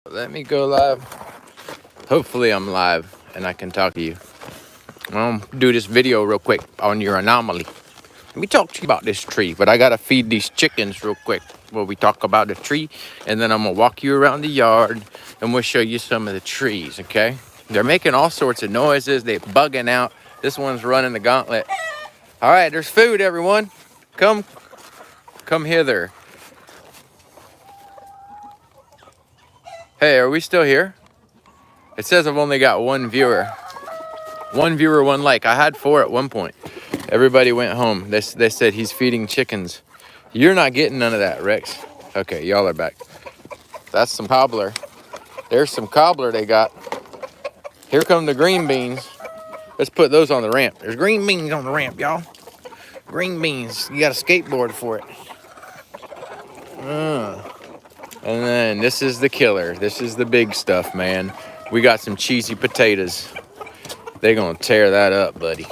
Let me go live. Hopefully I'm live and I can talk to you. I'll do this video real quick on your anomaly. Let me talk to you about this tree, but I gotta feed these chickens real quick while we talk about the tree, and then I'm gonna walk you around the yard and we'll show you some of the trees, okay? They're making all sorts of noises. They're bugging out. This one's running the gauntlet. All right, there's food, everyone. Come hither. Hey, are we still here? It says I've only got one viewer. One viewer, one like. I had 4 at one point. Everybody went home. They said he's feeding chickens. You're not getting none of that, Rex. Okay, y'all are back. That's some cobbler. There's some cobbler they got. Here come the green beans. Let's put those on the ramp. There's green beans on the ramp, y'all. Green beans. You got a skateboard for it. And then this is the killer. This is the big stuff, man. We got some cheesy potatoes. They're gonna tear that up, buddy.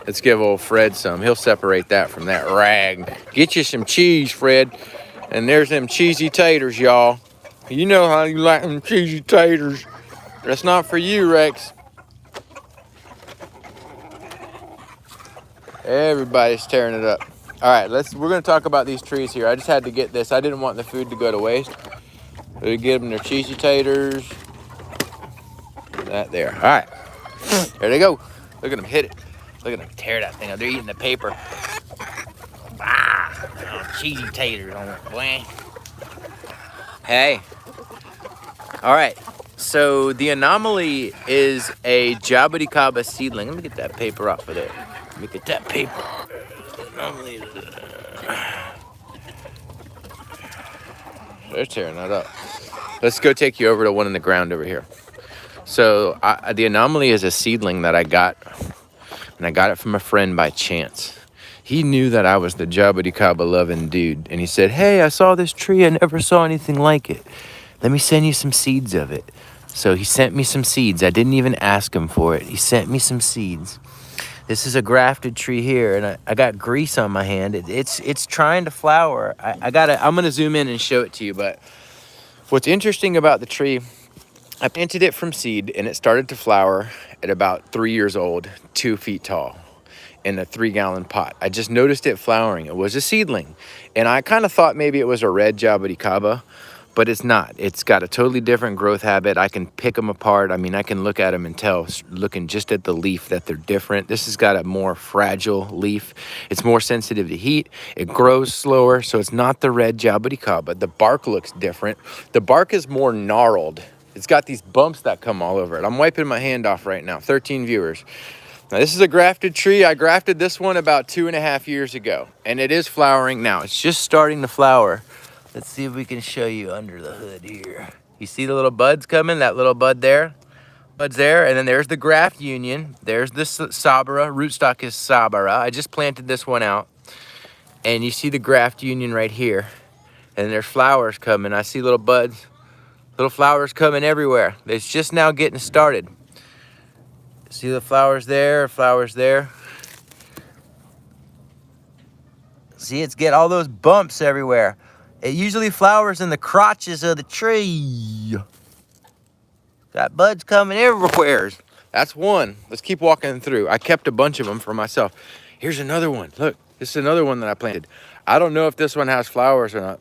Let's give old Fred some. He'll separate that from that rag. Get you some cheese, Fred. And there's them cheesy taters, y'all. You know how you like them cheesy taters. That's not for you, Rex. Everybody's tearing it up. All right, we're gonna talk about these trees here. I just had to get this. I didn't want the food to go to waste. We give them their cheesy taters. That there. All right, there they go. Look at them hit it. Look at them tear that thing up. They're eating the paper. Cheesy taters on it, boy. Hey. All right. So the Anomaly is a Jaboticaba seedling. Let me get that paper off of there. Let me get that paper. Anomaly. They're tearing that up. Let's go take you over to one in the ground over here. So the Anomaly is a seedling that I got, and I got it from a friend by chance. He knew that I was the Jaboticaba loving dude, and he said, "Hey, I saw this tree. I never saw anything like it. Let me send you some seeds of it." So he sent me some seeds. I didn't even ask him for it. He sent me some seeds. This is a grafted tree here, and I got grease on my hand. It's trying to flower. I'm gonna zoom in and show it to you. But what's interesting about the tree, I planted it from seed, and it started to flower at about 3 years old, 2 feet tall, in a 3-gallon pot. I just noticed it flowering. It was a seedling, and I kind of thought maybe it was a red Jaboticaba, but it's not. It's got a totally different growth habit. I can pick them apart. I mean, I can look at them and tell, looking just at the leaf, that they're different. This has got a more fragile leaf. It's more sensitive to heat. It grows slower, so it's not the red Jaboticaba. The bark looks different. The bark is more gnarled. It's got these bumps that come all over it. I'm wiping my hand off right now. 13 viewers. Now, this is a grafted tree. I grafted this one about 2.5 years ago, and it is flowering now. It's just starting to flower. Let's see if we can show you under the hood here. You see the little buds coming? That little bud there? Bud's there, and then there's the graft union. There's the sabara. Rootstock is sabara. I just planted this one out, and you see the graft union right here. And there's flowers coming. I see little buds, little flowers coming everywhere. It's just now getting started. See the flowers there, flowers there. See, it's get all those bumps everywhere. It usually flowers in the crotches of the tree. Got buds coming everywhere. That's one. Let's keep walking through. I kept a bunch of them for myself. Here's another one. Look, this is another one that I planted. I don't know if this one has flowers or not.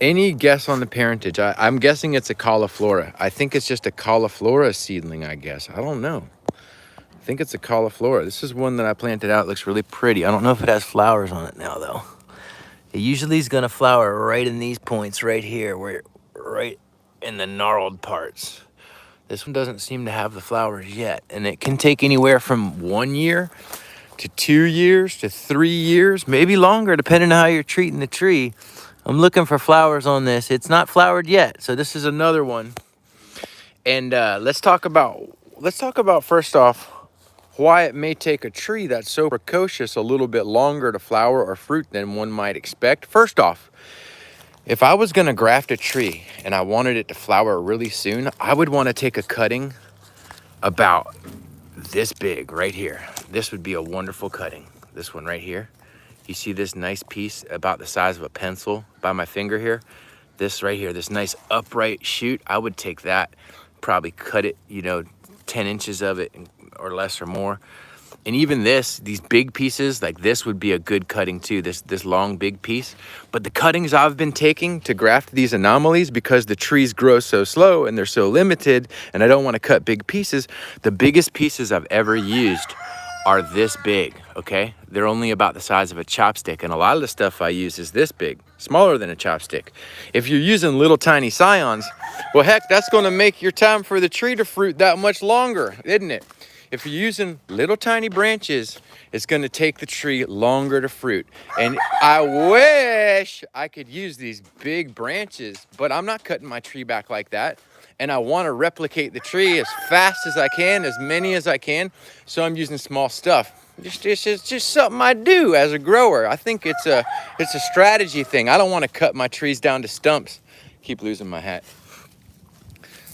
Any guess on the parentage? I'm guessing it's a cauliflora. I think it's just a cauliflora seedling, I guess. I don't know. I think it's a cauliflora. This is one that I planted out. It looks really pretty. I don't know if it has flowers on it now, though. It usually is going to flower right in these points right here, right in the gnarled parts. This one doesn't seem to have the flowers yet, and it can take anywhere from 1 year to 2 years to 3 years, maybe longer, depending on how you're treating the tree. I'm looking for flowers on this. It's not flowered yet, so this is another one. And let's talk about first off why it may take a tree that's so precocious a little bit longer to flower or fruit than one might expect. First off, if I was going to graft a tree and I wanted it to flower really soon, I would want to take a cutting about this big right here. This would be a wonderful cutting. This one right here. You see this nice piece about the size of a pencil by my finger here? This right here, this nice upright shoot, I would take that, probably cut it, you know, 10 inches of it or less or more. And even this, these big pieces, like this would be a good cutting too, this long big piece. But the cuttings I've been taking to graft these anomalies, because the trees grow so slow and they're so limited and I don't want to cut big pieces, the biggest pieces I've ever used are this big, okay? They're only about the size of a chopstick, and a lot of the stuff I use is this big, smaller than a chopstick. If you're using little tiny scions, well heck, that's gonna make your time for the tree to fruit that much longer, isn't it? If you're using little tiny branches, it's gonna take the tree longer to fruit. And I wish I could use these big branches, but I'm not cutting my tree back like that. And I wanna replicate the tree as fast as I can, as many as I can. So I'm using small stuff. It's just something I do as a grower. I think it's a strategy thing. I don't wanna cut my trees down to stumps. Keep losing my hat.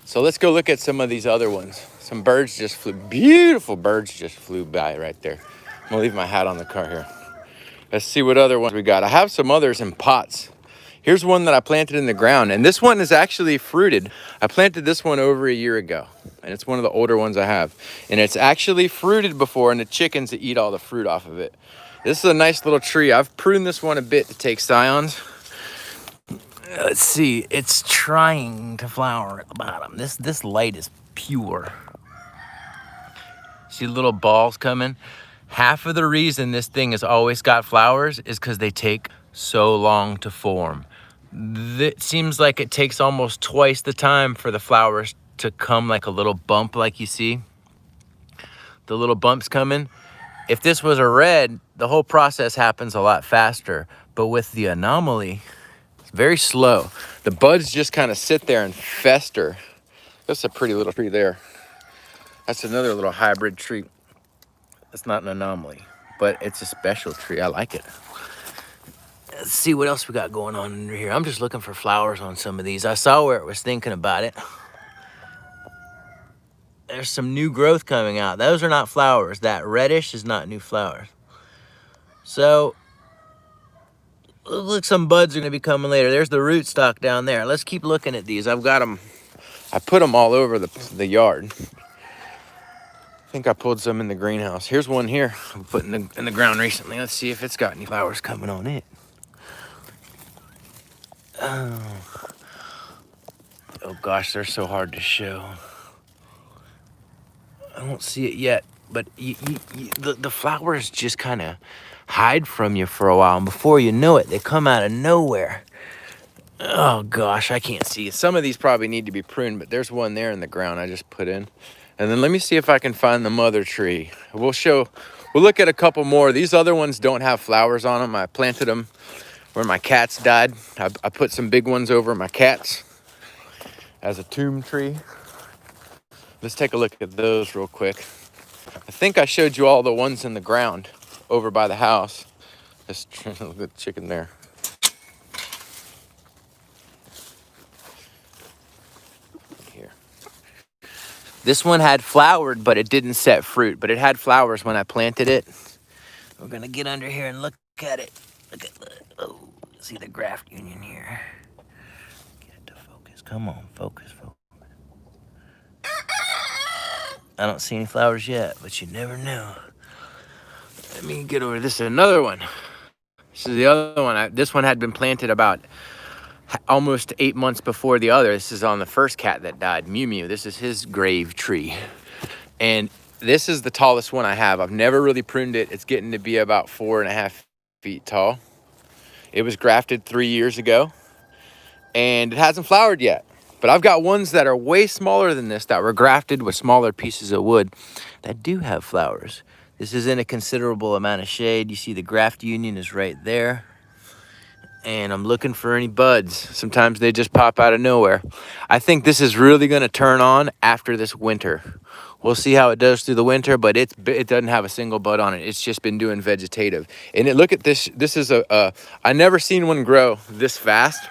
So let's go look at some of these other ones. Some birds just flew, beautiful birds just flew by right there. I'm gonna leave my hat on the car here. Let's see what other ones we got. I have some others in pots. Here's one that I planted in the ground, and this one is actually fruited. I planted this one over a year ago, and it's one of the older ones I have. And it's actually fruited before, and the chickens eat all the fruit off of it. This is a nice little tree. I've pruned this one a bit to take scions. Let's see, it's trying to flower at the bottom. This light is pure. See little balls coming? Half of the reason this thing has always got flowers is because they take so long to form. It seems like it takes almost twice the time for the flowers to come, like a little bump like you see. The little bumps coming. If this was a red, the whole process happens a lot faster. But with the anomaly, it's very slow. The buds just kind of sit there and fester. That's a pretty little tree there. That's another little hybrid tree. That's not an anomaly, but it's a special tree. I like it. Let's see what else we got going on under here. I'm just looking for flowers on some of these. I saw where it was thinking about it. There's some new growth coming out. Those are not flowers. That reddish is not new flowers. So, looks like some buds are gonna be coming later. There's the rootstock down there. Let's keep looking at these. I've got them, I put them all over the yard. I think I pulled some in the greenhouse. Here's one here I put in the ground recently. Let's see if it's got any flowers coming on it. Oh gosh, they're so hard to show. I don't see it yet, but the flowers just kind of hide from you for a while, and before you know it, they come out of nowhere. Oh gosh, I can't see. Some of these probably need to be pruned, but there's one there in the ground I just put in. And then let me see if I can find the mother tree. We'll look at a couple more. These other ones don't have flowers on them. I planted them where my cats died. I put some big ones over my cats as a tomb tree. Let's take a look at those real quick. I think I showed you all the ones in the ground over by the house. Let's look at the chicken there. This one had flowered, but it didn't set fruit, but it had flowers when I planted it. We're gonna get under here and look at it. Look at oh, see the graft union here. Get it to focus. Come on, focus. I don't see any flowers yet, but you never know. Let me get over this. Is another one. This is the other one. This one had been planted about almost 8 months before the other. This is on the first cat that died, Mew Mew. This is his grave tree. And this is the tallest one I have. I've never really pruned it. It's getting to be about 4.5 feet tall. It was grafted 3 years ago, and it hasn't flowered yet. But I've got ones that are way smaller than this that were grafted with smaller pieces of wood that do have flowers. This is in a considerable amount of shade. You see the graft union is right there. And I'm looking for any buds. Sometimes they just pop out of nowhere. I think this is really gonna turn on after this winter. We'll see how it does through the winter, but it doesn't have a single bud on it. It's just been doing vegetative. And look at this. This is I never seen one grow this fast.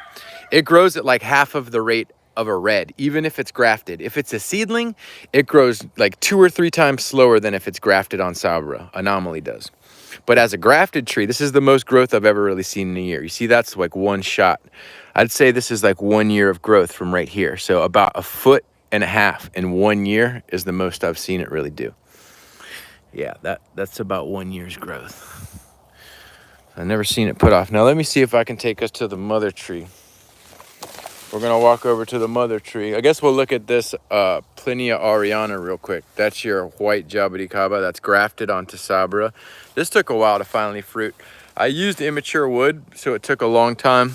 It grows at like half of the rate of a red, even if it's grafted. If it's a seedling, it grows like 2 or 3 times slower than if it's grafted on Sabra. Anomaly does. But as a grafted tree, this is the most growth I've ever really seen in a year. You see, that's like one shot. I'd say this is like 1 year of growth from right here. So about 1.5 feet in 1 year is the most I've seen it really do. Yeah, that's about 1 year's growth. I've never seen it put off. Now let me see if I can take us to the mother tree. We're gonna walk over to the mother tree. I guess we'll look at this Plinia ariana real quick. That's your white Jaboticaba that's grafted onto Sabra. This took a while to finally fruit. I used immature wood, so it took a long time.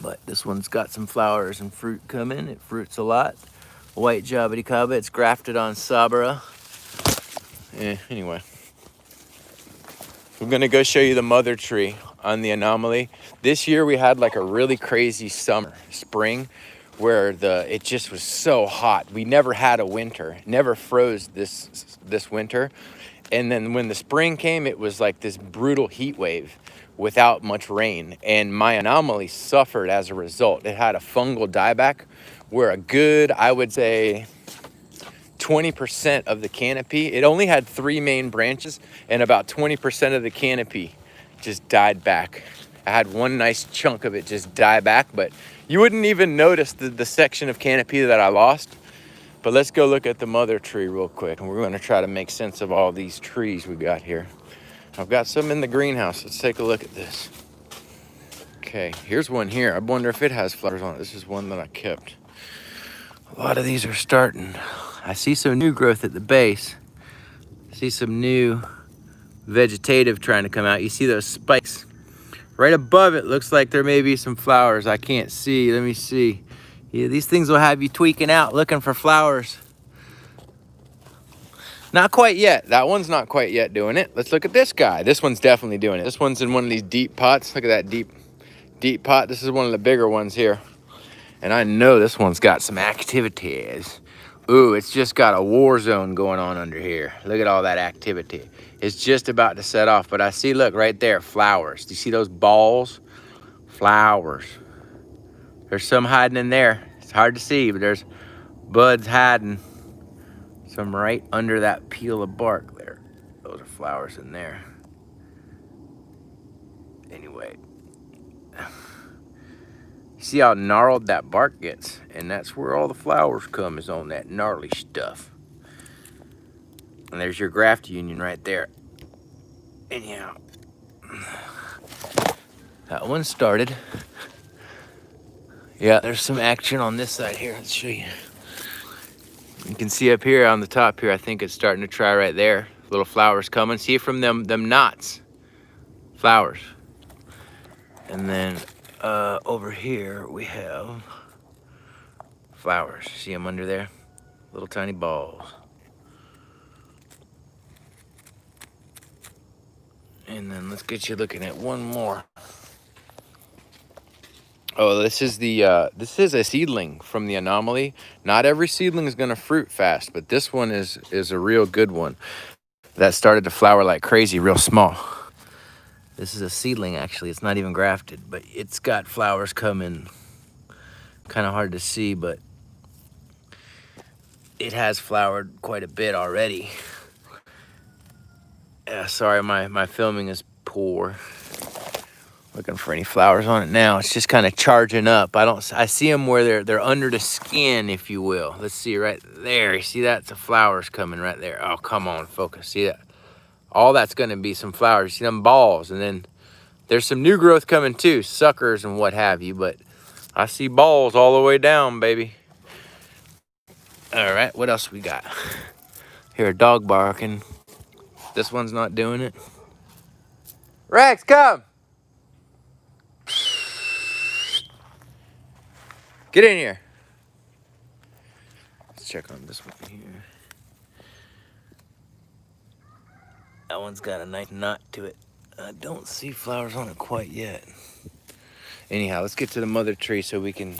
But this one's got some flowers and fruit coming. It fruits a lot. White Jaboticaba, it's grafted on Sabra. Anyway. I'm gonna go show you the mother tree on the Anomaly. This year we had like a really crazy spring, where it just was so hot. We never had a winter, never froze this winter. And then when the spring came, it was like this brutal heat wave without much rain. And my Anomaly suffered as a result. It had a fungal dieback where a good, I would say, 20% of the canopy, it only had 3 main branches, and about 20% of the canopy just died back. I had one nice chunk of it just die back, but you wouldn't even notice the section of canopy that I lost. But let's go look at the mother tree real quick, and we're gonna try to make sense of all these trees we got here. I've got some in the greenhouse. Let's take a look at this. Okay, here's one here. I wonder if it has flowers on it. This is one that I kept. A lot of these are starting. I see some new growth at the base. I see some new vegetative trying to come out. You see those spikes? Right above it looks like there may be some flowers. I can't see. Let me see. Yeah, these things will have you tweaking out looking for flowers. Not quite yet. That one's not quite yet doing it. Let's look at this guy. This one's definitely doing it. This one's in one of these deep pots. Look at that deep pot. This is one of the bigger ones here. And I know this one's got some activities. Ooh, it's just got a war zone going on under here. Look at all that activity. It's just about to set off, but I see, look, right there, flowers. Do you see those balls? Flowers. There's some hiding in there. It's hard to see, but there's buds hiding. Some right under that peel of bark there. Those are flowers in there. Anyway. See how gnarled that bark gets, and that's where all the flowers come, is on that gnarly stuff. And there's your graft union right there. Anyhow, that one started. Yeah, there's some action on this side here. Let's show you. You can see up here on the top here, I think it's starting to try right there. Little flowers coming. See it from them knots. Flowers. And then over here we have flowers. See them under there? Little tiny balls. And then let's get you looking at one more. Oh, this is a seedling from the Anomaly. Not every seedling is gonna fruit fast, but this one is a real good one. That started to flower like crazy, real small. This is a seedling, actually. It's not even grafted, but it's got flowers coming. Kind of hard to see, but it has flowered quite a bit already. Sorry, my filming is poor. Looking for any flowers on it now. It's just kind of charging up. I see them where they're under the skin, if you will. Let's see right there. You see that? The flowers coming right there. Oh, come on, focus. See that? All that's going to be some flowers. See them balls, and then there's some new growth coming too, suckers and what have you, but I see balls all the way down, baby. All right, what else we got? Hear a dog barking. This one's not doing it. Rex, come! Get in here. Let's check on this one here. That one's got a nice knot to it. I don't see flowers on it quite yet. Anyhow, let's get to the mother tree so we can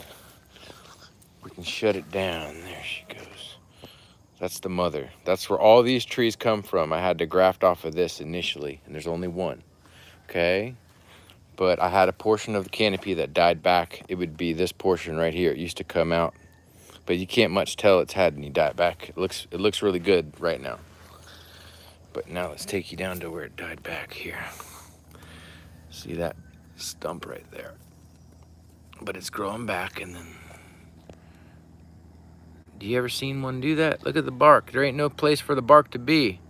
shut it down. There she goes. That's the mother. That's where all these trees come from. I had to graft off of this initially, and there's only one. Okay? But I had a portion of the canopy that died back. It would be this portion right here. It used to come out, but you can't much tell it's had any die back. It looks really good right now. But now let's take you down to where it died back here. See that stump right there? But it's growing back, and then... Do you ever seen one do that? Look at the bark. There ain't no place for the bark to be.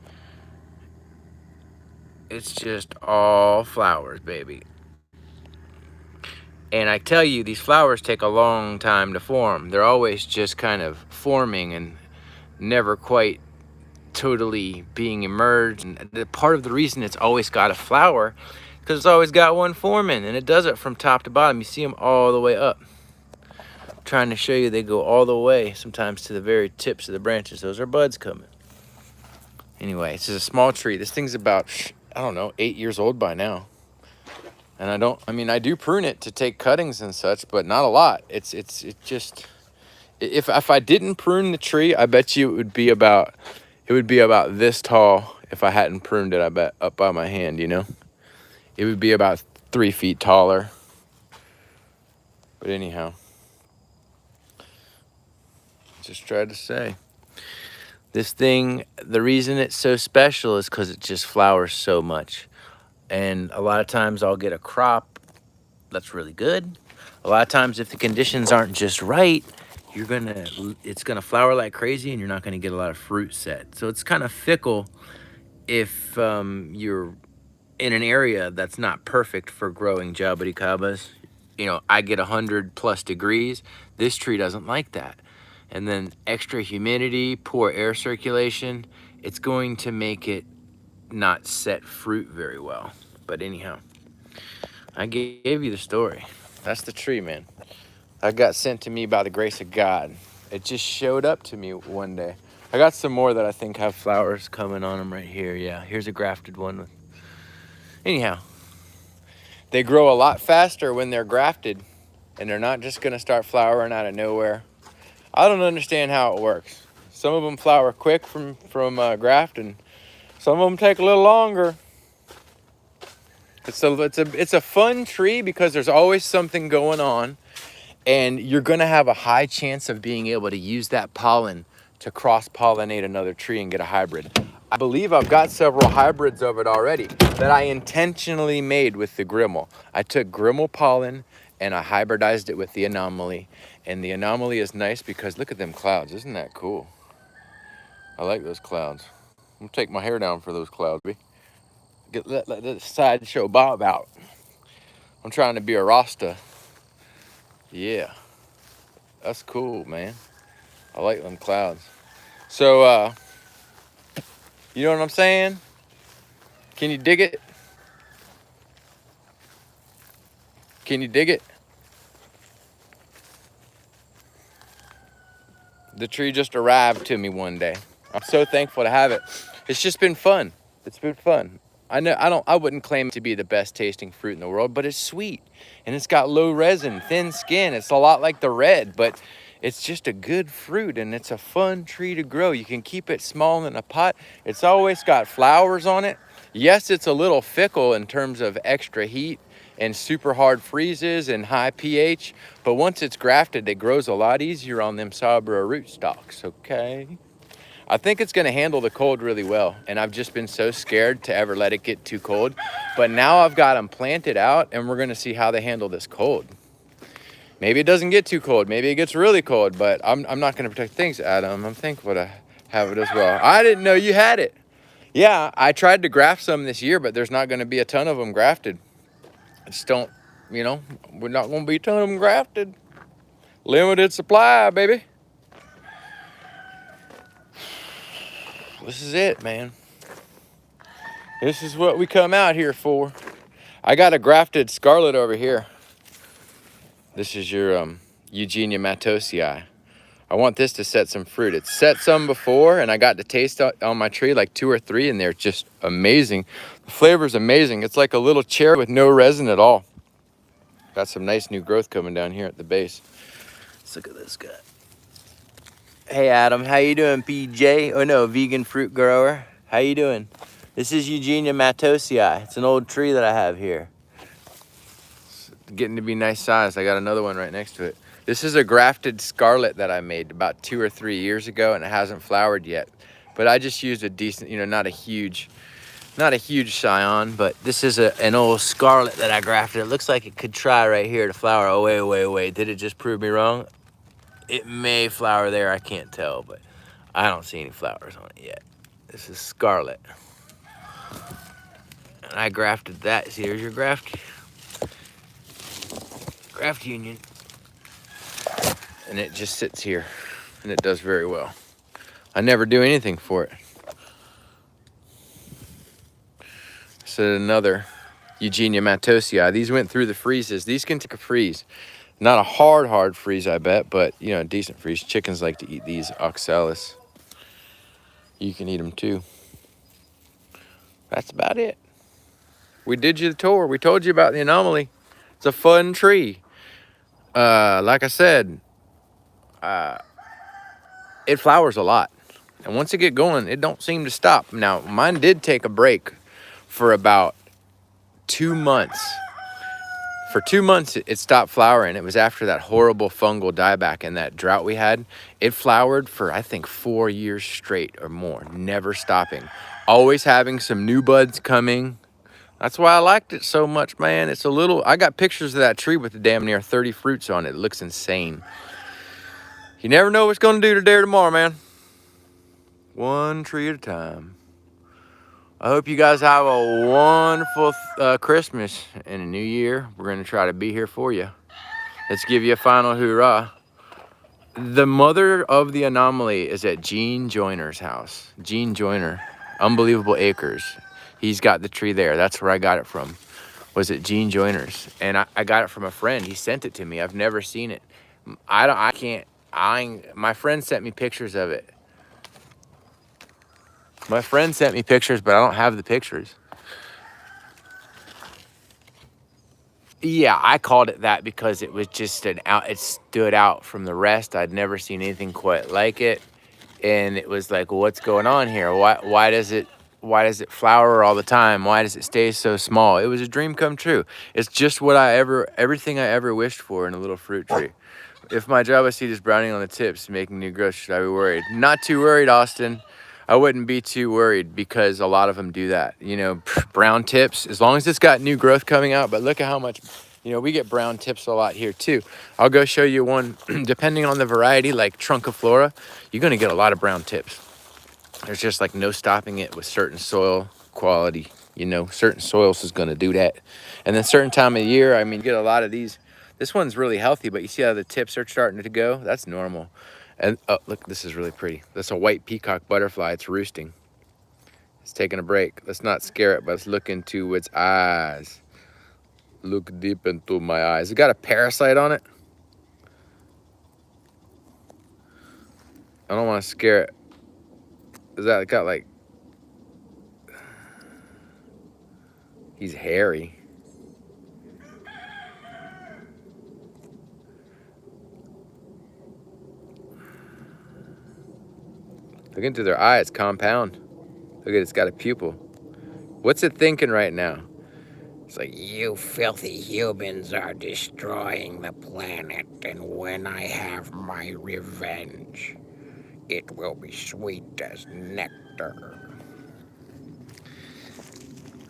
It's just all flowers, baby. And I tell you, these flowers take a long time to form. They're always just kind of forming and never quite totally being emerged. And the part of the reason it's always got a flower, because it's always got one forming, and it does it from top to bottom. You see them all the way up. I'm trying to show you, they go all the way, sometimes to the very tips of the branches. Those are buds coming. Anyway, this is a small tree. This thing's about, I don't know, 8 years old by now. And I do prune it to take cuttings and such, but not a lot. It just, if I didn't prune the tree, I bet you it would be about this tall if I hadn't pruned it, I bet, up by my hand, you know? It would be about 3 feet taller. But anyhow, just tried to say. This thing, the reason it's so special is because it just flowers so much. And a lot of times I'll get a crop that's really good. A lot of times if the conditions aren't just right, it's gonna flower like crazy and you're not gonna get a lot of fruit set. So it's kind of fickle if you're in an area that's not perfect for growing jaboticabas. You know, I get 100+ degrees. This tree doesn't like that. And then extra humidity, poor air circulation, it's going to make it not set fruit very well. But anyhow, I gave you the story. That's the tree, man. I got sent to me by the grace of God. It just showed up to me one day. I got some more that I think have flowers coming on them right here. Yeah, here's a grafted one. Anyhow, they grow a lot faster when they're grafted, and they're not just gonna start flowering out of nowhere. I don't understand how it works. Some of them flower quick from grafting. Some of them take a little longer. It's a fun tree because there's always something going on, and you're gonna have a high chance of being able to use that pollen to cross-pollinate another tree and get a hybrid. I believe I've got several hybrids of it already that I intentionally made with the Grimmel. I took Grimmel pollen and I hybridized it with the Anomaly. And the Anomaly is nice because look at them clouds. Isn't that cool? I like those clouds. I'm gonna take my hair down for those clouds, baby. Let the sideshow bob out. I'm trying to be a Rasta. Yeah, that's cool, man. I like them clouds. So, you know what I'm saying? Can you dig it? Can you dig it? The tree just arrived to me one day. I'm so thankful to have it. It's just been fun. It's been fun. I wouldn't claim it to be the best tasting fruit in the world, but it's sweet. And it's got low resin, thin skin. It's a lot like the red, but it's just a good fruit, and it's a fun tree to grow. You can keep it small in a pot. It's always got flowers on it. Yes, it's a little fickle in terms of extra heat and super hard freezes and high pH, but once it's grafted, it grows a lot easier on them Sabra rootstocks, okay? I think it's gonna handle the cold really well, and I've just been so scared to ever let it get too cold. But now I've got them planted out, and we're gonna see how they handle this cold. Maybe it doesn't get too cold, maybe it gets really cold, but I'm not gonna protect things, Adam. I'm thankful to have it as well. I didn't know you had it. Yeah, I tried to graft some this year, but there's not gonna be a ton of them grafted. I just don't, you know, we're not gonna be a ton of them grafted. Limited supply, baby. This is it, man. This is what we come out here for. I got a grafted scarlet over here. This is your Eugenia matosii. I want this to set some fruit. It's set some before, and I got to taste on my tree like 2 or 3, and they're just amazing. The flavor's amazing. It's like a little cherry with no resin at all. Got some nice new growth coming down here at the base. Let's look at this guy. Hey Adam, how you doing, PJ? Oh no, vegan fruit grower. How you doing? This is Eugenia matosii. It's an old tree that I have here. It's getting to be nice size. I got another one right next to it. This is a grafted scarlet that I made about 2 or 3 years ago, and it hasn't flowered yet. But I just used a decent, you know, not a huge scion, but this is an old scarlet that I grafted. It looks like it could try right here to flower. Oh, wait. Did it just prove me wrong? It may flower there, I can't tell, but I don't see any flowers on it yet. This is scarlet. And I grafted that. See, here's your graft union. And it just sits here, and it does very well. I never do anything for it. So another Eugenia matosii. These went through the freezes. These can take a freeze. Not a hard freeze, I bet, but, you know, a decent freeze. Chickens like to eat these oxalis. You can eat them too. That's about it. We did you the tour. We told you about the Anomaly. It's a fun tree. Like I said, it flowers a lot. And once it get going, it don't seem to stop. Now, mine did take a break for about 2 months. For 2 months, it stopped flowering. It was after that horrible fungal dieback and that drought we had. It flowered for, I think, 4 years straight or more, never stopping. Always having some new buds coming. That's why I liked it so much, man. It's a little, I got pictures of that tree with the damn near 30 fruits on it. It looks insane. You never know what's going to do today or tomorrow, man. One tree at a time. I hope you guys have a wonderful Christmas and a new year. We're going to try to be here for you. Let's give you a final hoorah. The mother of the Anomaly is at Gene Joyner's house. Gene Joyner, Unbelievable Acres. He's got the tree there. That's where I got it from. Was at Gene Joyner's. And I got it from a friend. He sent it to me. I've never seen it. My friend sent me pictures of it. My friend sent me pictures, but I don't have the pictures. Yeah, I called it that because it was just it stood out from the rest. I'd never seen anything quite like it. And it was like, well, what's going on here? Why does it flower all the time? Why does it stay so small? It was a dream come true. It's just what everything I ever wished for in a little fruit tree. If my Java seed is browning on the tips, making new growth, should I be worried? Not too worried, Austin. I wouldn't be too worried because a lot of them do that. You know, brown tips, as long as it's got new growth coming out. But look at how much, you know, we get brown tips a lot here too. I'll go show you one, depending on the variety, like Trunciflora, you're going to get a lot of brown tips. There's just like no stopping it with certain soil quality. You know, certain soils is going to do that. And then certain time of year, I mean, you get a lot of these. This one's really healthy, but you see how the tips are starting to go? That's normal. And oh, look, this is really pretty. That's a white peacock butterfly. It's roosting. It's taking a break. Let's not scare it, but let's look into its eyes. Look deep into my eyes. It got a parasite on it. I don't want to scare it. Is that it got like... He's hairy. Look into their eye, it's compound. Look at it, it's got a pupil. What's it thinking right now? It's like, you filthy humans are destroying the planet, and when I have my revenge, it will be sweet as nectar.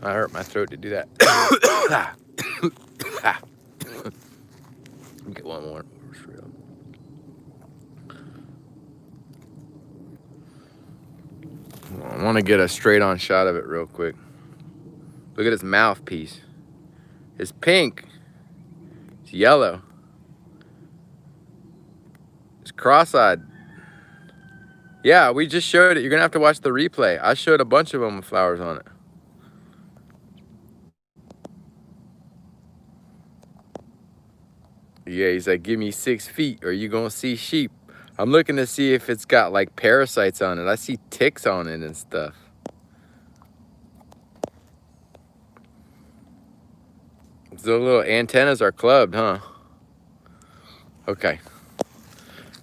I hurt my throat to do that. Let me get one more. I want to get a straight on shot of it real quick. Look at his mouthpiece. It's pink. It's yellow. It's cross-eyed. Yeah, we just showed it. You're going to have to watch the replay. I showed a bunch of them with flowers on it. Yeah, he's like, give me 6 feet or you going to see sheep. I'm looking to see if it's got like parasites on it. I see ticks on it and stuff. The little antennas are clubbed, huh? Okay.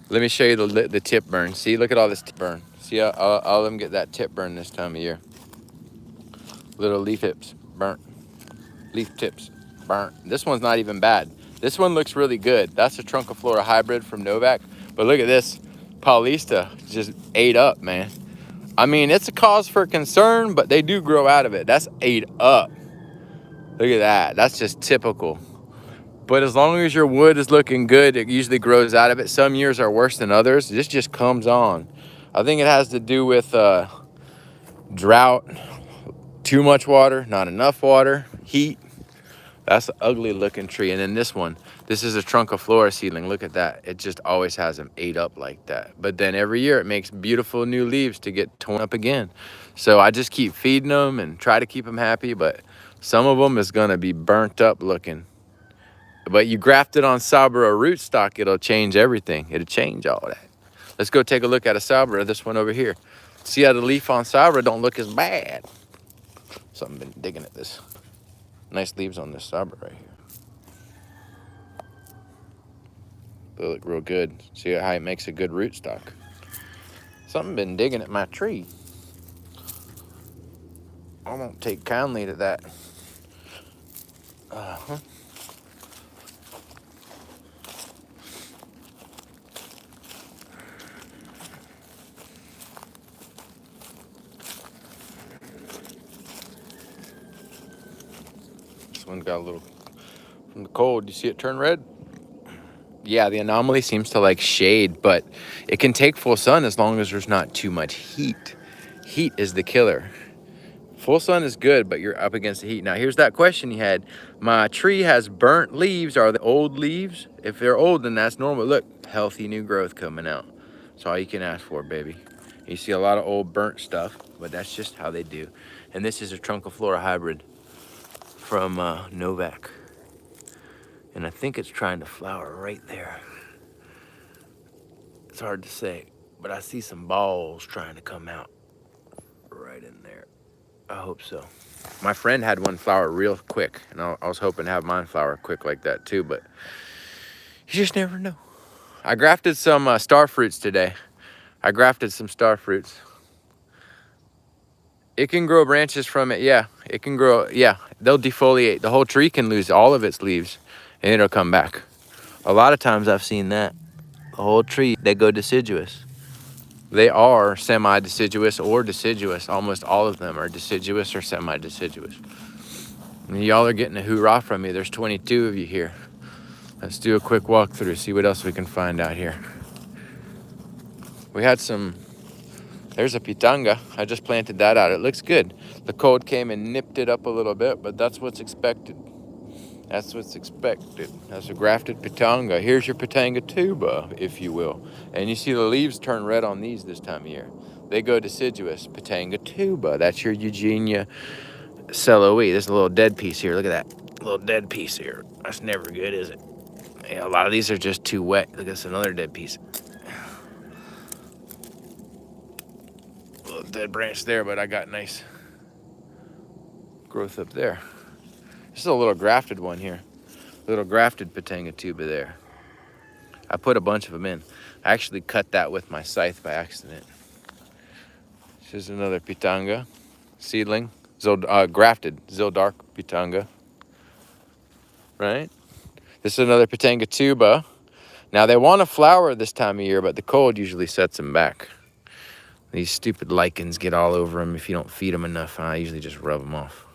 Let me show you the tip burn. See, look at all this tip burn. See, all of them get that tip burn this time of year. Little leaf tips burnt. Leaf tips burnt. This one's not even bad. This one looks really good. That's a Trunciflora hybrid from Novak. But look at this. Paulista just ate up, man. I mean, it's a cause for concern, but they do grow out of it. That's ate up. Look at that. That's just typical. But as long as your wood is looking good, it usually grows out of it. Some years are worse than others. This just comes on. I think it has to do with drought, too much water, not enough water, heat. That's an ugly looking tree. And then this one, this is a trunciflora seedling. Look at that. It just always has them ate up like that. But then every year it makes beautiful new leaves to get torn up again. So I just keep feeding them and try to keep them happy. But some of them is going to be burnt up looking. But you graft it on Sabra rootstock, it'll change everything. It'll change all that. Let's go take a look at a Sabra, this one over here. See how the leaf on Sabra don't look as bad. Something been digging at this. Nice leaves on this Sabra right here. They look real good. See how it makes a good rootstock. Something been digging at my tree. I won't take kindly to that. Uh-huh. This one got a little, from the cold, you see it turn red? Yeah, the Anomaly seems to like shade, but it can take full sun as long as there's not too much heat. Heat is the killer. Full sun is good, but you're up against the heat. Now, here's that question you had. My tree has burnt leaves. Are they old leaves? If they're old, then that's normal. Look, healthy new growth coming out. That's all you can ask for, baby. You see a lot of old burnt stuff, but that's just how they do. And this is a trunciflora hybrid from Novak. And I think it's trying to flower right there. It's hard to say, but I see some balls trying to come out right in there. I hope so. My friend had one flower real quick, and I was hoping to have mine flower quick like that too, but you just never know. I grafted some star fruits today. I grafted some star fruits. It can grow branches from it, yeah. It can grow, yeah. They'll defoliate. The whole tree can lose all of its leaves, and it'll come back. A lot of times I've seen that. The whole tree, they go deciduous. They are semi-deciduous or deciduous. Almost all of them are deciduous or semi-deciduous. Y'all are getting a hoorah from me. There's 22 of you here. Let's do a quick walkthrough, see what else we can find out here. We had some, there's a pitanga. I just planted that out. It looks good. The cold came and nipped it up a little bit, but that's what's expected. That's what's expected. That's a grafted pitanga. Here's your pitanga tuba, if you will. And you see the leaves turn red on these this time of year. They go deciduous. Pitanga tuba. That's your Eugenia celoe. There's a little dead piece here. Look at that. A little dead piece here. That's never good, is it? Yeah, a lot of these are just too wet. Look, that's another dead piece. A little dead branch there, but I got nice growth up there. This is a little grafted one here. Little grafted pitanga tuba there. I put a bunch of them in. I actually cut that with my scythe by accident. This is another pitanga seedling. Grafted Zildark pitanga. Right? This is another pitanga tuba. Now they want to flower this time of year, but the cold usually sets them back. These stupid lichens get all over them if you don't feed them enough. I usually just rub them off.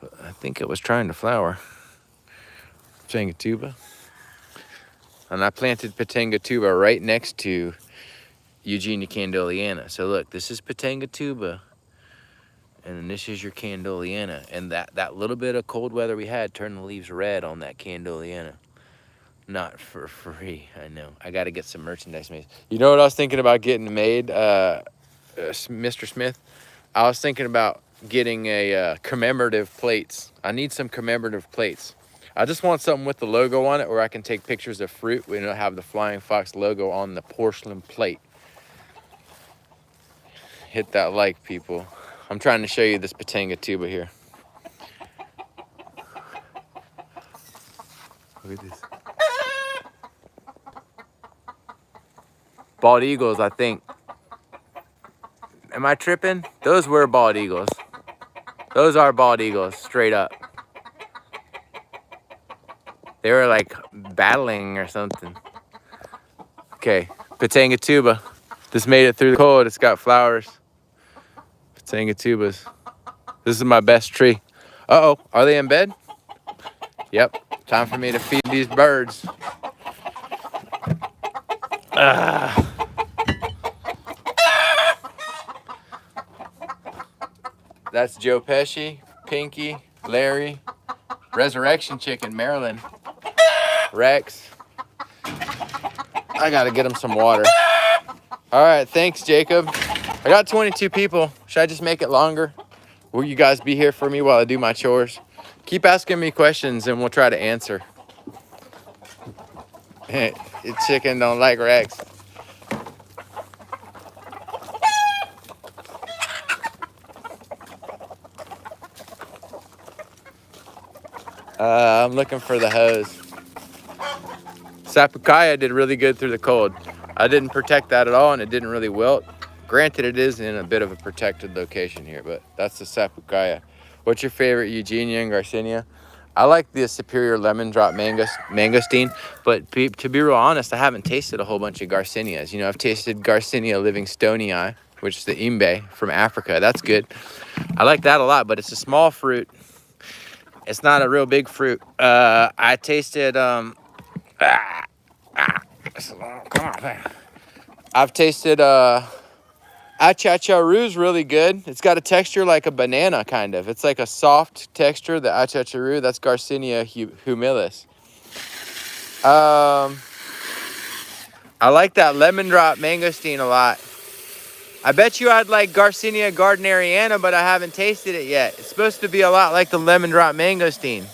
But I think it was trying to flower. Pitanga tuba. And I planted pitanga tuba right next to Eugenia candoleana. So look, this is pitanga tuba. And then this is your candoleana. And that little bit of cold weather we had turned the leaves red on that candoleana. Not for free, I know. I got to get some merchandise made. You know what I was thinking about getting made, Mr. Smith? I was thinking about getting a commemorative plates. I need some commemorative plates. I just want something with the logo on it where I can take pictures of fruit. We don't have the Flying Fox logo on the porcelain plate. Hit that like, people. I'm trying to show you this pitanga tuba here. Look at this. Bald eagles, I think. Am I tripping? Those were bald eagles. Those are bald eagles, straight up. They were like battling or something. Okay, pitanga tuba. This made it through the cold. It's got flowers. Tubas. This is my best tree. Uh-oh, are they in bed? Yep, time for me to feed these birds. That's Joe Pesci, Pinky, Larry, Resurrection Chicken, Marilyn, Rex. I gotta get him some water. All right, thanks, Jacob. I got 22 people. Should I just make it longer? Will you guys be here for me while I do my chores? Keep asking me questions and we'll try to answer. Chicken don't like Rex. I'm looking for the hose. Sapukaya did really good through the cold. I didn't protect that at all and it didn't really wilt. Granted, it is in a bit of a protected location here, but that's the Sapukaya. What's your favorite Eugenia and Garcinia? I like the Superior Lemon Drop Mangosteen, but to be real honest, I haven't tasted a whole bunch of Garcinias. You know, I've tasted Garcinia Livingstonii, which is the Imbe from Africa. That's good. I like that a lot, but it's a small fruit. It's not a real big fruit. I tasted, I've tasted, Achacharu's really good. It's got a texture like a banana, kind of. It's like a soft texture, the Achacharu. That's Garcinia humilis. I like that lemon drop mangosteen a lot. I bet you I'd like Garcinia gardneriana, but I haven't tasted it yet. It's supposed to be a lot like the lemon drop mangosteen.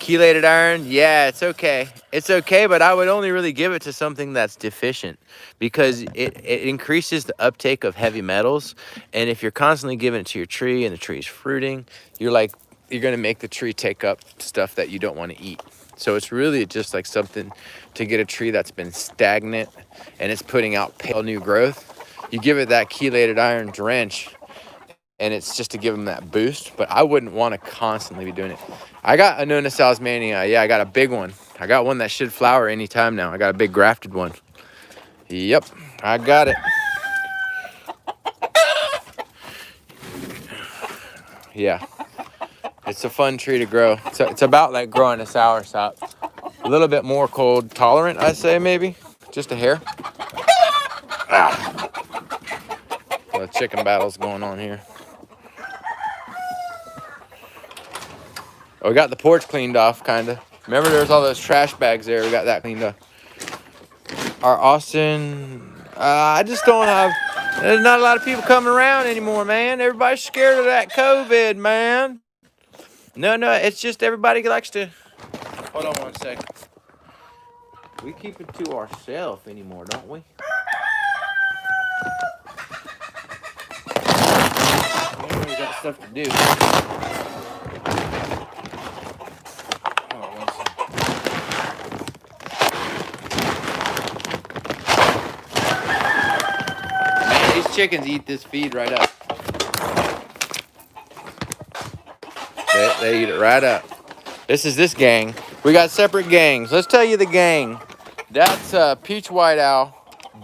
Chelated iron, yeah, it's okay. It's okay, but I would only really give it to something that's deficient because it increases the uptake of heavy metals. And if you're constantly giving it to your tree and the tree's fruiting, you're gonna make the tree take up stuff that you don't want to eat. So it's really just like something to get a tree that's been stagnant and it's putting out pale new growth. You give it that chelated iron drench and it's just to give them that boost, but I wouldn't want to constantly be doing it. I got Annona Salzmania. Yeah, I got a big one. I got one that should flower anytime now. I got a big grafted one. Yep, I got it. Yeah, it's a fun tree to grow. It's about like growing a soursop. A little bit more cold tolerant, I'd say, maybe. Just a hair. The chicken battle's going on here. Oh, we got the porch cleaned off, kind of. Remember there was all those trash bags there? We got that cleaned up. Our Austin, I just don't have, there's not a lot of people coming around anymore, man. Everybody's scared of that COVID, man. No, it's just everybody likes to, hold on one second. We keep it to ourselves anymore, don't we? We got stuff to do. Hold on one second. Man, these chickens eat this feed right up. They eat it right up. This is this gang. We got separate gangs. Let's tell you the gang. That's Peach White Owl,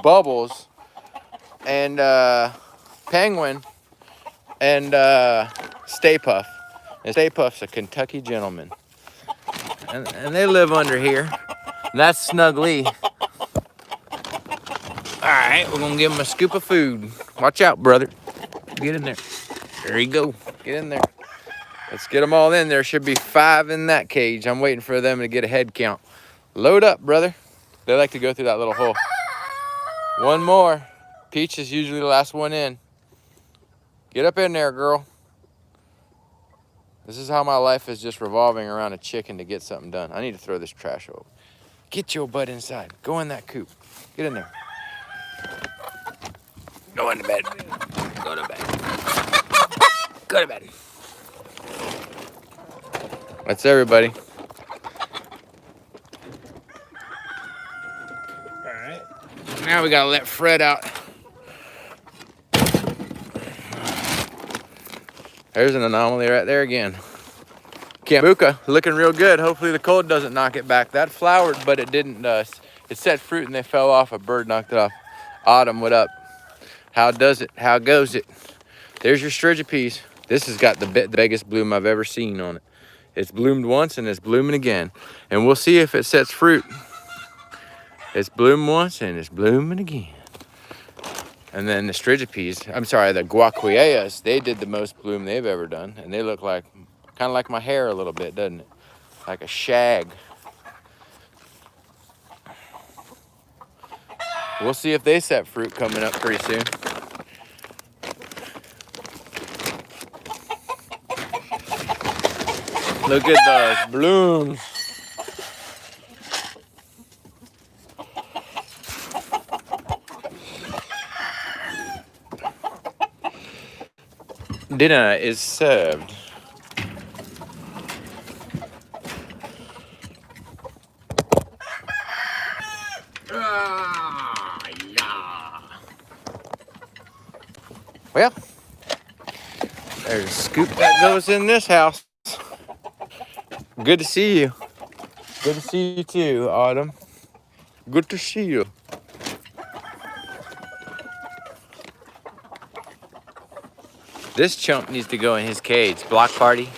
Bubbles, and Penguin, and Stay Puff. And Stay Puff's a Kentucky gentleman. And they live under here. And that's Snug Lee. Alright, we're gonna give him a scoop of food. Watch out, brother. Get in there. There you go. Get in there. Let's get them all in. There should be 5 in that cage. I'm waiting for them to get a head count. Load up, brother. They like to go through that little hole. One more. Peach is usually the last one in. Get up in there, girl. This is how my life is just revolving around a chicken to get something done. I need to throw this trash over. Get your butt inside. Go in that coop. Get in there. Go into bed. Go to bed. Go to bed. That's everybody. All right. Now we gotta let Fred out. There's an anomaly right there again. Cambuca looking real good. Hopefully the cold doesn't knock it back. That flowered, but it didn't. It set fruit and they fell off. A bird knocked it off. Autumn, what up? How does it? How goes it? There's your strigopes. This has got the biggest bloom I've ever seen on it. It's bloomed once and it's blooming again. And we'll see if it sets fruit. It's bloomed once and it's blooming again. And then the strigopes, I'm sorry, the guaquiellas, they did the most bloom they've ever done. And they look like, kind of like my hair a little bit, doesn't it? Like a shag. We'll see if they set fruit coming up pretty soon. Look at those blooms. Dinner is served. Well, there's a scoop that goes in this house. Good to see you. Good to see you too, Autumn. Good to see you. This chump needs to go in his cage. Block Party.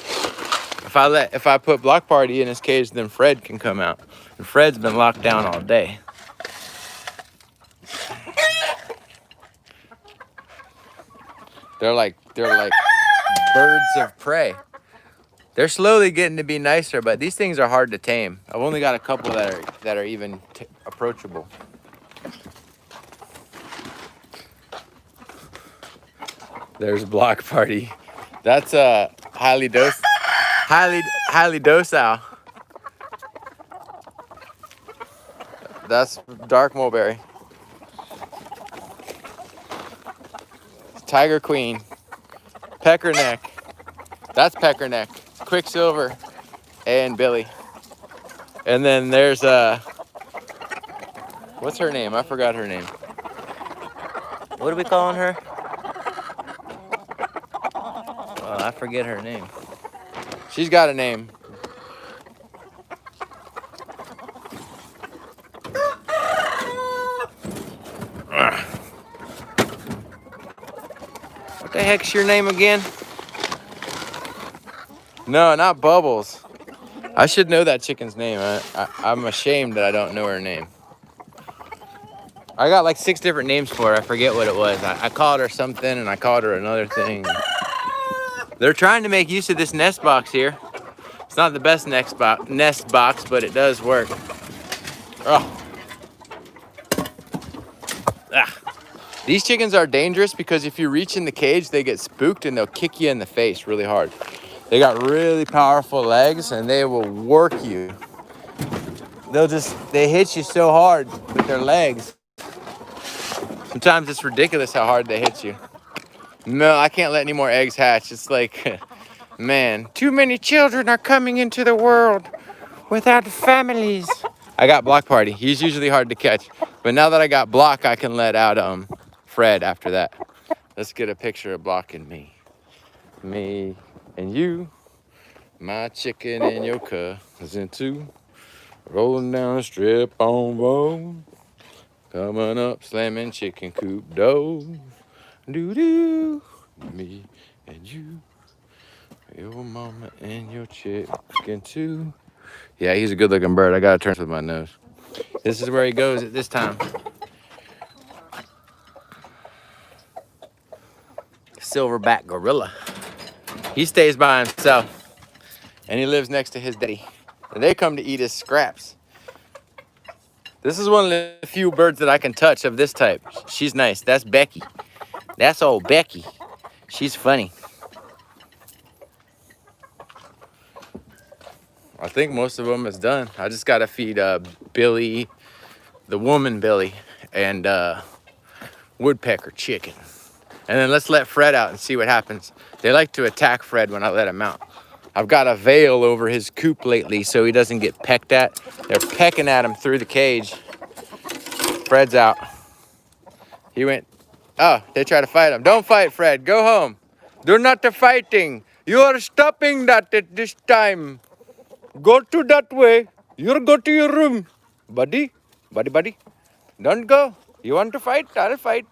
If I put Block Party in his cage, then Fred can come out. And Fred's been locked down all day. They're like birds of prey. They're slowly getting to be nicer, but these things are hard to tame. I've only got a couple that are even approachable. There's Block Party. That's highly docile. That's dark mulberry. Tiger Queen. Peckerneck. That's Peckerneck. Quicksilver and Billy. And then there's what's her name? I forgot her name. What are we calling her? Oh, I forget her name. She's got a name. What the heck's your name again? No, not Bubbles. I should know that chicken's name. I'm ashamed that I don't know her name. I got like 6 different names for her. I forget what it was. I called her something and I called her another thing. They're trying to make use of this nest box here. It's not the best nest box, but it does work. Oh. Ah. These chickens are dangerous because if you reach in the cage, they get spooked and they'll kick you in the face really hard. They got really powerful legs and they will work you. They hit you so hard with their legs. Sometimes it's ridiculous how hard they hit you. No, I can't let any more eggs hatch. It's like, man, too many children are coming into the world without families. I got Block Party. He's usually hard to catch. But now that I got Block, I can let out Fred after that. Let's get a picture of Block and me. Me and you, my chicken and your cousin too. Rolling down the strip on road. Coming up, slamming chicken coop dough. Doo-doo. Me and you, your mama and your chicken too. Yeah, he's a good looking bird. I gotta turn with my nose. This is where he goes at this time. Silverback gorilla. He stays by himself and he lives next to his daddy. And they come to eat his scraps. This is one of the few birds that I can touch of this type. She's nice. That's Becky. That's old Becky. She's funny. I think most of them is done. I just gotta feed Billy, the woman Billy, and woodpecker chicken. And then let's let Fred out and see what happens. They like to attack Fred when I let him out. I've got a veil over his coop lately so he doesn't get pecked at. They're pecking at him through the cage. Fred's out. He went, oh, they try to fight him. Don't fight, Fred. Go home. Do not the fighting. You are stopping that at this time. Go to that way. You go to your room. Buddy, buddy. Don't go. You want to fight? I'll fight.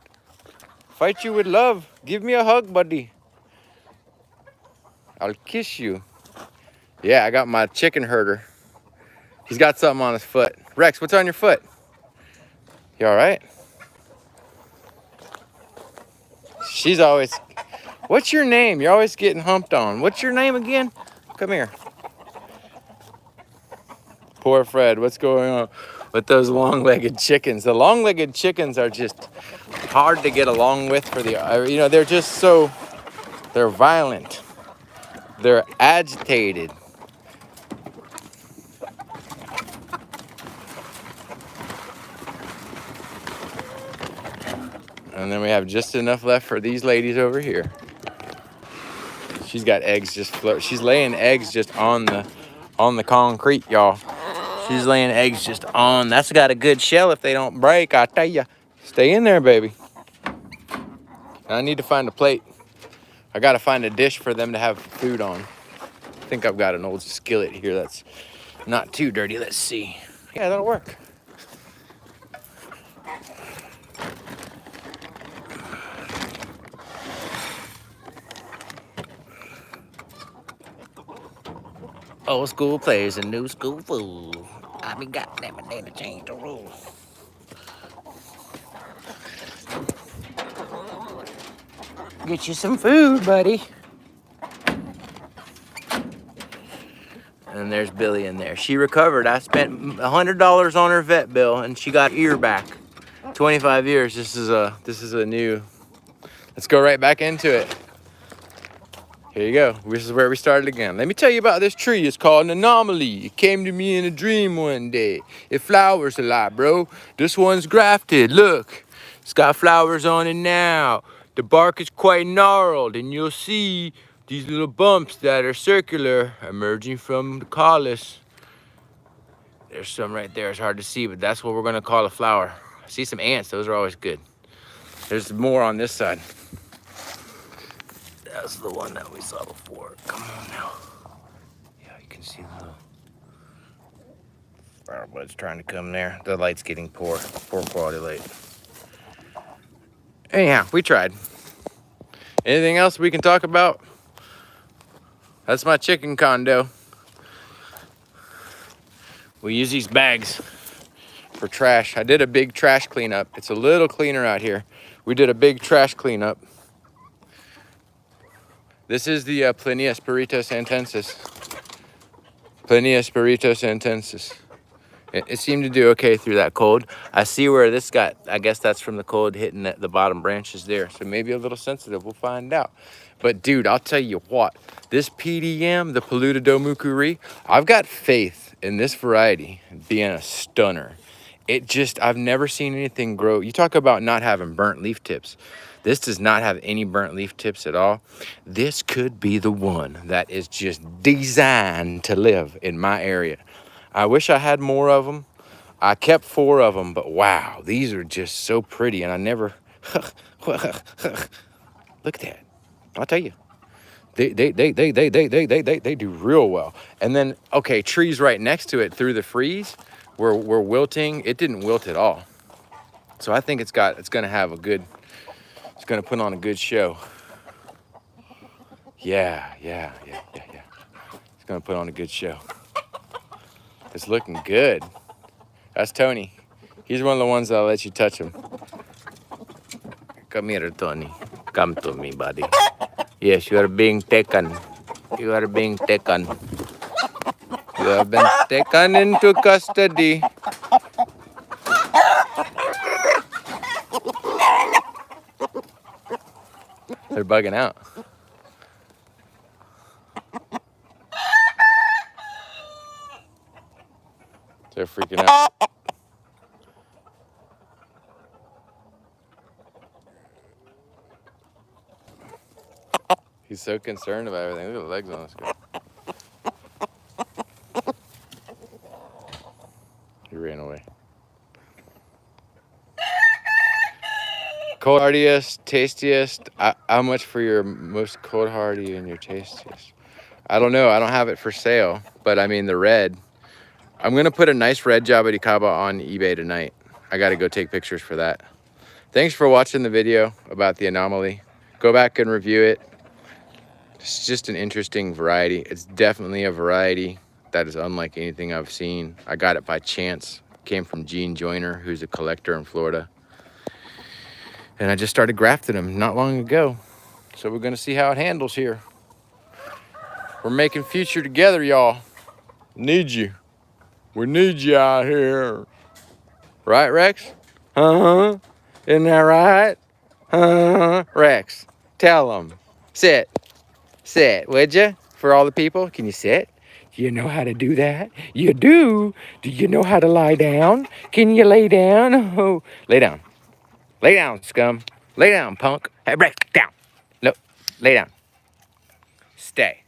Fight you with love. Give me a hug, buddy. I'll kiss you. Yeah, I got my chicken herder. He's got something on his foot. Rex, what's on your foot? You all right? She's always, what's your name? You're always getting humped on. What's your name again? Come here. Poor Fred, what's going on with those long-legged chickens? The long-legged chickens are just hard to get along with for the, they're just so, they're violent. They're agitated. And then we have just enough left for these ladies over here. She's got eggs just float. She's laying eggs just on the concrete, y'all. She's laying eggs just on. That's got a good shell if they don't break, I tell ya. Stay in there, baby. I need to find a plate. I gotta find a dish for them to have food on. I think I've got an old skillet here that's not too dirty. Let's see. Yeah, that'll work. Old school players and new school fools. I be goddamn it, they to change the rules. Get you some food, buddy. And there's Billy in there. She recovered. I spent $100 on her vet bill, and she got ear back. 25 years. This is a new. Let's go right back into it. Here you go. This is where we started again. Let me tell you about this tree. It's called an Anomaly. It came to me in a dream one day. It flowers a lot, bro. This one's grafted. Look, it's got flowers on it now. The bark is quite gnarled, and you'll see these little bumps that are circular emerging from the callus. There's some right there. It's hard to see, but that's what we're gonna call a flower. I see some ants. Those are always good. There's more on this side. That's the one that we saw before. Come on now. Yeah, you can see the little firebuds trying to come there. The light's getting poor quality light. Anyhow, we tried. Anything else we can talk about? That's my chicken condo. We use these bags for trash. I did a big trash cleanup. It's a little cleaner out here. We did a big trash cleanup. This is the Plinia antensis. Plinia antensis. It seemed to do okay through that cold. I see where this got, I guess that's from the cold hitting the bottom branches there. So maybe a little sensitive, we'll find out. But dude, I'll tell you what, this PDM, the Paludodomukuri, I've got faith in this variety being a stunner. I've never seen anything grow. You talk about not having burnt leaf tips. This does not have any burnt leaf tips at all. This could be the one that is just designed to live in my area. I wish I had more of them. I kept 4 of them, but wow, these are just so pretty. And I never, look at that. I'll tell you, they do real well. And then, okay, trees right next to it through the freeze were wilting. It didn't wilt at all. So I think it's gonna have a good, it's gonna put on a good show. Yeah. It's gonna put on a good show. It's looking good. That's Tony. He's one of the ones that'll let you touch him. Come here, Tony. Come to me, buddy. Yes, you are being taken. You are being taken. You have been taken into custody. They're bugging out. They're freaking out. He's so concerned about everything. Look at the legs on this guy. He ran away. Cold hardiest, tastiest. How much for your most cold hardy and your tastiest? I don't know. I don't have it for sale, but I mean the red. I'm gonna put a nice red Jaboticaba on eBay tonight. I gotta go take pictures for that. Thanks for watching the video about the Anomaly. Go back and review it. It's just an interesting variety. It's definitely a variety that is unlike anything I've seen. I got it by chance. Came from Gene Joyner, who's a collector in Florida. And I just started grafting them not long ago. So we're gonna see how it handles here. We're making future together, y'all. Need you. We need you out here. Right, Rex? Uh-huh. Isn't that right? Uh-huh. Rex, tell them. Sit. Sit, would you? For all the people, can you sit? You know how to do that? You do? Do you know how to lie down? Can you lay down? Oh, lay down. Lay down, scum. Lay down, punk. Hey, Rex, down. No, lay down. Stay.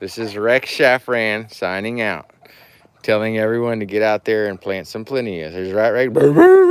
This is Rex Shafran signing out, telling everyone to get out there and plant some Plinias. Is that right, Rex?